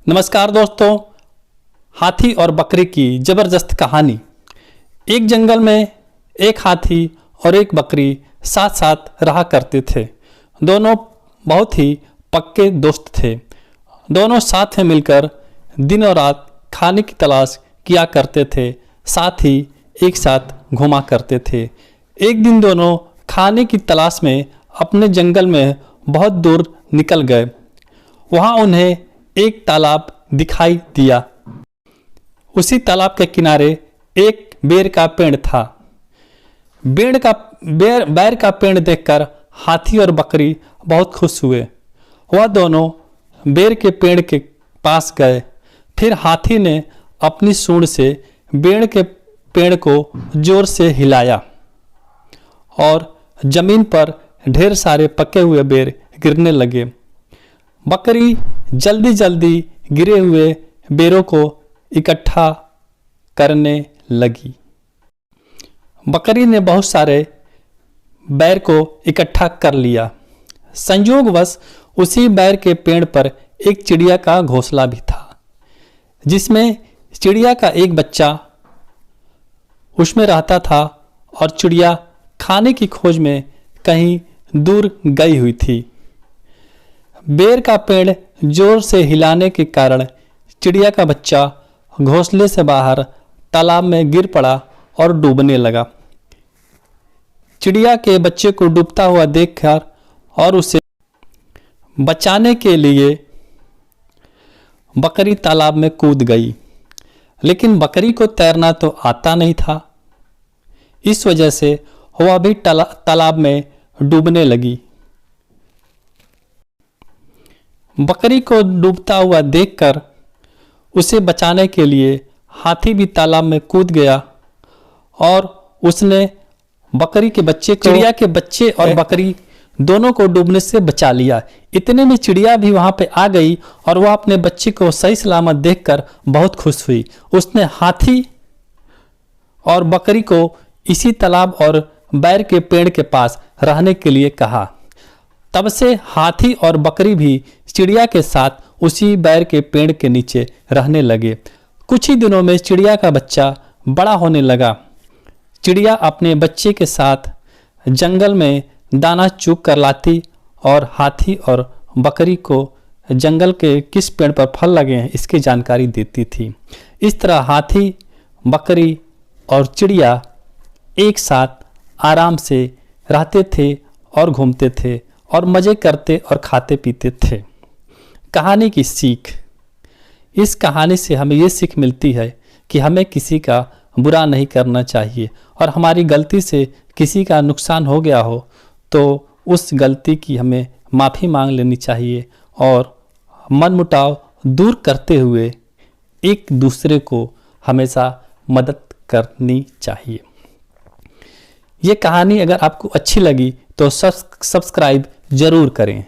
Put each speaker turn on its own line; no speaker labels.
नमस्कार दोस्तों, हाथी और बकरी की ज़बरदस्त कहानी। एक जंगल में एक हाथी और एक बकरी साथ साथ रहा करते थे। दोनों बहुत ही पक्के दोस्त थे। दोनों साथ में मिलकर दिन और रात खाने की तलाश किया करते थे, साथ ही एक साथ घूमा करते थे। एक दिन दोनों खाने की तलाश में अपने जंगल में बहुत दूर निकल गए। वहाँ उन्हें एक तालाब दिखाई दिया। उसी तालाब के किनारे एक बेर का पेड़ था। बेर का पेड़ देखकर हाथी और बकरी बहुत खुश हुए। वह दोनों बेर के पेड़ के पास गए। फिर हाथी ने अपनी सूंड से बेर के पेड़ को जोर से हिलाया और जमीन पर ढेर सारे पके हुए बेर गिरने लगे। बकरी जल्दी जल्दी गिरे हुए बेरों को इकट्ठा करने लगी। बकरी ने बहुत सारे बेर को इकट्ठा कर लिया। संयोगवश उसी बेर के पेड़ पर एक चिड़िया का घोंसला भी था, जिसमें चिड़िया का एक बच्चा उसमें रहता था और चिड़िया खाने की खोज में कहीं दूर गई हुई थी। बेर का पेड़ जोर से हिलाने के कारण चिड़िया का बच्चा घोंसले से बाहर तालाब में गिर पड़ा और डूबने लगा। चिड़िया के बच्चे को डूबता हुआ देखकर और उसे बचाने के लिए बकरी तालाब में कूद गई, लेकिन बकरी को तैरना तो आता नहीं था। इस वजह से वह भी तालाब में डूबने लगी। बकरी को डूबता हुआ देखकर उसे बचाने के लिए हाथी भी तालाब में कूद गया और उसने बकरी के बच्चे को, चिड़िया के बच्चे और बकरी दोनों को डूबने से बचा लिया। इतने में चिड़िया भी वहां पे आ गई और वह अपने बच्चे को सही सलामत देखकर बहुत खुश हुई। उसने हाथी और बकरी को इसी तालाब और बेर के पेड़ के पास रहने के लिए कहा। तब से हाथी और बकरी भी चिड़िया के साथ उसी बेर के पेड़ के नीचे रहने लगे। कुछ ही दिनों में चिड़िया का बच्चा बड़ा होने लगा। चिड़िया अपने बच्चे के साथ जंगल में दाना चुग कर लाती और हाथी और बकरी को जंगल के किस पेड़ पर फल लगे हैं इसकी जानकारी देती थी। इस तरह हाथी, बकरी और चिड़िया एक साथ आराम से रहते थे और घूमते थे और मज़े करते और खाते पीते थे। कहानी की सीख। इस कहानी से हमें ये सीख मिलती है कि हमें किसी का बुरा नहीं करना चाहिए और हमारी गलती से किसी का नुकसान हो गया हो तो उस गलती की हमें माफ़ी मांग लेनी चाहिए और मनमुटाव दूर करते हुए एक दूसरे को हमेशा मदद करनी चाहिए। ये कहानी अगर आपको अच्छी लगी तो सब्सक्राइब ज़रूर करें।